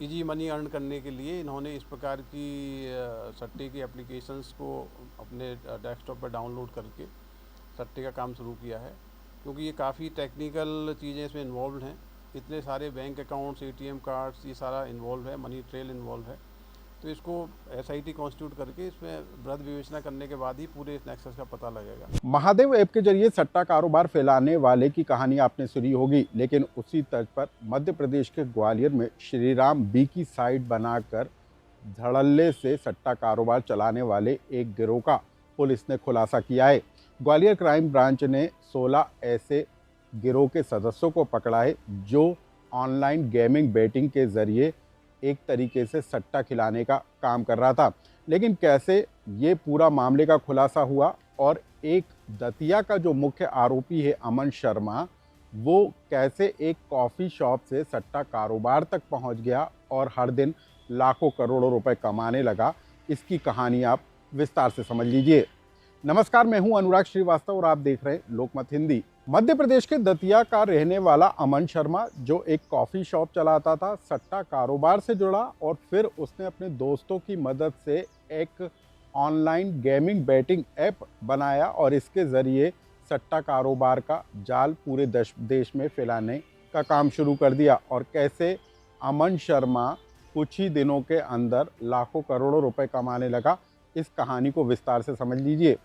Easy money earn करने के लिए इन्होंने इस प्रकार की सट्टे की एप्लीकेशंस को अपने डेस्कटॉप पर डाउनलोड करके सट्टे का काम शुरू किया है। क्योंकि ये काफ़ी टेक्निकल चीज़ें इसमें इन्वॉल्व हैं, इतने सारे बैंक अकाउंट्स, एटीएम कार्ड्स, ये सारा इन्वॉल्व है, मनी ट्रेल इन्वॉल्व है। तो इसको एसआईटी कॉन्स्टिट्यूट करके इसमें वृहद विवेचना करने के बाद ही पूरे इस नेक्सस का पता लगेगा। महादेव ऐप के जरिए सट्टा कारोबार फैलाने वाले की कहानी आपने सुनी होगी, लेकिन उसी तर्ज पर मध्य प्रदेश के ग्वालियर में श्रीराम बी की साइट बनाकर धड़ल्ले से सट्टा कारोबार चलाने वाले एक गिरोह का पुलिस ने खुलासा किया है। ग्वालियर क्राइम ब्रांच ने 16 ऐसे गिरोह के सदस्यों को पकड़ा है जो ऑनलाइन गेमिंग बेटिंग के जरिए एक तरीके से सट्टा खिलाने का काम कर रहा था। लेकिन कैसे ये पूरा मामले का खुलासा हुआ और एक दतिया का जो मुख्य आरोपी है अमन शर्मा, वो कैसे एक कॉफ़ी शॉप से सट्टा कारोबार तक पहुंच गया और हर दिन लाखों करोड़ों रुपए कमाने लगा, इसकी कहानी आप विस्तार से समझ लीजिए। नमस्कार, मैं हूं अनुराग श्रीवास्तव और आप देख रहे हैं लोकमत हिंदी। मध्य प्रदेश के दतिया का रहने वाला अमन शर्मा, जो एक कॉफ़ी शॉप चलाता था, सट्टा कारोबार से जुड़ा और फिर उसने अपने दोस्तों की मदद से एक ऑनलाइन गेमिंग बैटिंग ऐप बनाया और इसके ज़रिए सट्टा कारोबार का जाल पूरे देश में फैलाने का काम शुरू कर दिया। और कैसे अमन शर्मा कुछ ही दिनों के अंदर लाखों करोड़ों रुपए कमाने लगा, इस कहानी को विस्तार से समझ लीजिए।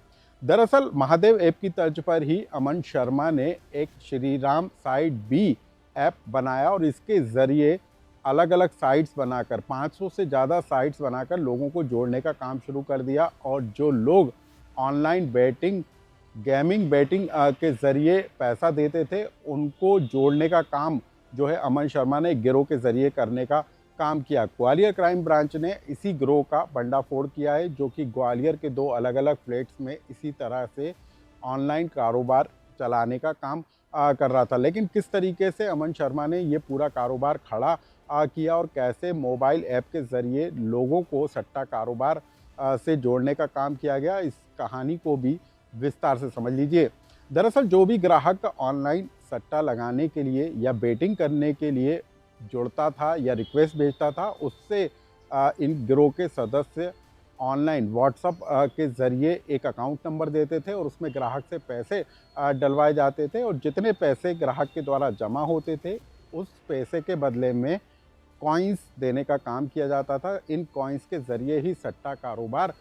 दरअसल महादेव ऐप की तर्ज पर ही अमन शर्मा ने एक श्रीराम साइट बी ऐप बनाया और इसके ज़रिए अलग अलग साइट्स बनाकर 500 से ज़्यादा साइट्स बनाकर लोगों को जोड़ने का काम शुरू कर दिया। और जो लोग ऑनलाइन बैटिंग गेमिंग बैटिंग के ज़रिए पैसा देते थे, उनको जोड़ने का काम जो है अमन शर्मा ने गिरोह के ज़रिए करने का काम किया। ग्वालियर क्राइम ब्रांच ने इसी गिरोह का भंडाफोड़ किया है, जो कि ग्वालियर के 2 अलग अलग फ्लैट्स में इसी तरह से ऑनलाइन कारोबार चलाने का काम कर रहा था। लेकिन किस तरीके से अमन शर्मा ने ये पूरा कारोबार खड़ा किया और कैसे मोबाइल ऐप के ज़रिए लोगों को सट्टा कारोबार से जोड़ने का काम किया गया, इस कहानी को भी विस्तार से समझ लीजिए। दरअसल जो भी ग्राहक ऑनलाइन सट्टा लगाने के लिए या बेटिंग करने के लिए जुड़ता था या रिक्वेस्ट भेजता था, उससे इन गिरोह के सदस्य ऑनलाइन व्हाट्सएप के ज़रिए एक अकाउंट नंबर देते थे और उसमें ग्राहक से पैसे डलवाए जाते थे। और जितने पैसे ग्राहक के द्वारा जमा होते थे, उस पैसे के बदले में कॉइन्स देने का काम किया जाता था। इन कॉइन्स के ज़रिए ही सट्टा कारोबार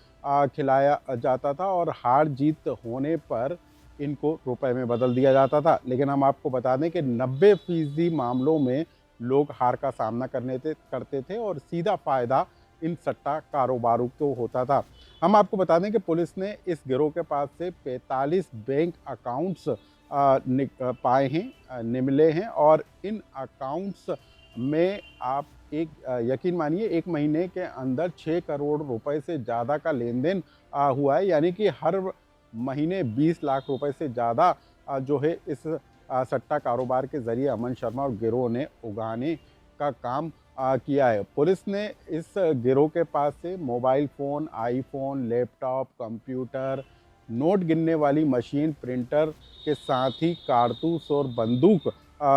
खिलाया जाता था और हार जीत होने पर इनको रुपए में बदल दिया जाता था। लेकिन हम आपको बता दें कि 90% मामलों में लोग हार का सामना करते थे और सीधा फ़ायदा इन सट्टा कारोबारों को होता था। हम आपको बता दें कि पुलिस ने इस गिरोह के पास से 45 बैंक अकाउंट्स पाए हैं, निकले हैं। और इन अकाउंट्स में आप यकीन मानिए 1 महीने के अंदर 6 करोड़ रुपए से ज़्यादा का लेन देन हुआ है। यानी कि हर महीने 20 लाख रुपए से ज़्यादा जो है इस सट्टा कारोबार के ज़रिए अमन शर्मा और गिरोह ने उगाने का काम किया है। पुलिस ने इस गिरोह के पास से mobile phone, iPhone, laptop, computer, note गिनने वाली मशीन, प्रिंटर के साथ ही कारतूस और बंदूक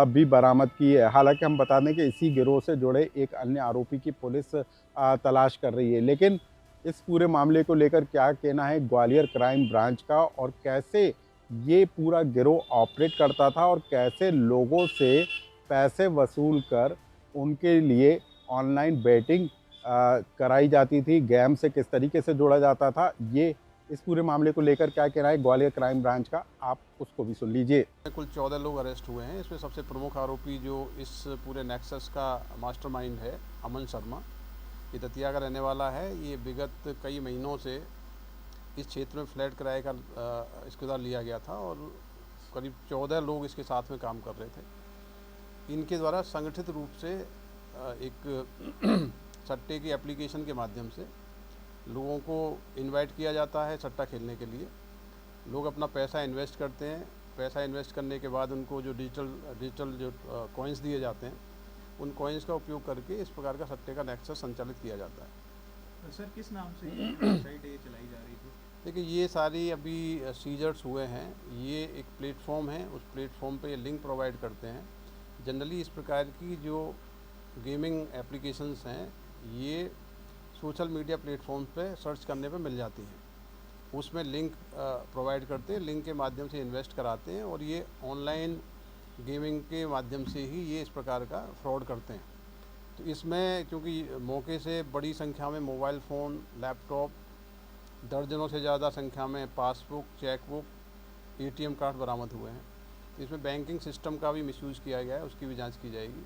भी बरामद की है। हालांकि हम बता दें कि इसी गिरोह से जुड़े एक अन्य आरोपी की पुलिस तलाश कर रही है। लेकिन इस पूरे मामले को लेकर क्या कहना है ग्वालियर क्राइम ब्रांच का और कैसे ये पूरा गिरोह ऑपरेट करता था और कैसे लोगों से पैसे वसूल कर उनके लिए ऑनलाइन बेटिंग कराई जाती थी, गेम से किस तरीके से जोड़ा जाता था, ये इस पूरे मामले को लेकर क्या कहना है ग्वालियर क्राइम ब्रांच का, आप उसको भी सुन लीजिए। कुल 14 लोग अरेस्ट हुए हैं। इसमें सबसे प्रमुख आरोपी जो इस पूरे नेक्सस का मास्टरमाइंड है, अमन शर्मा, ये दतिया का रहने वाला है। ये विगत कई महीनों से इस क्षेत्र में फ्लैट किराए का इसके साथ लिया गया था और करीब 14 लोग इसके साथ में काम कर रहे थे। इनके द्वारा संगठित रूप से एक सट्टे की एप्लीकेशन के माध्यम से लोगों को इनवाइट किया जाता है सट्टा खेलने के लिए। लोग अपना पैसा इन्वेस्ट करते हैं। पैसा इन्वेस्ट करने के बाद उनको जो डिजिटल जो कॉइन्स दिए जाते हैं, उन कॉइन्स का उपयोग करके इस प्रकार का सट्टे का नेक्सस संचालित किया जाता है। तो सर किस नाम से वेबसाइट ये चलाई जा रही थी? देखिए, ये सारी अभी सीजर्स हुए हैं। ये एक प्लेटफॉर्म है, उस प्लेटफॉर्म पे ये लिंक प्रोवाइड करते हैं। जनरली इस प्रकार की जो गेमिंग एप्लीकेशंस हैं ये सोशल मीडिया प्लेटफॉर्म पे सर्च करने पे मिल जाती हैं। उसमें लिंक प्रोवाइड करते हैं, लिंक के माध्यम से इन्वेस्ट कराते हैं और ये ऑनलाइन गेमिंग के माध्यम से ही ये इस प्रकार का फ्रॉड करते हैं। तो इसमें क्योंकि मौके से बड़ी संख्या में मोबाइल फ़ोन, लैपटॉप, दर्जनों से ज़्यादा संख्या में पासबुक, चेकबुक, एटीएम कार्ड बरामद हुए हैं। तो इसमें बैंकिंग सिस्टम का भी मिसयूज़ किया गया है, उसकी भी जांच की जाएगी।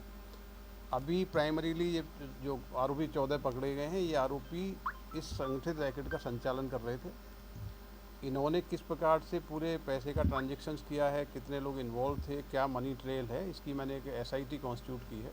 अभी प्राइमरीली ये जो आरोपी 14 पकड़े गए हैं, ये आरोपी इस संगठित रैकेट का संचालन कर रहे थे। इन्होंने किस प्रकार से पूरे पैसे का ट्रांजैक्शंस किया है, कितने लोग इन्वॉल्व थे, क्या मनी ट्रेल है, इसकी मैंने एक एसआईटी कॉन्स्टिट्यूट की है।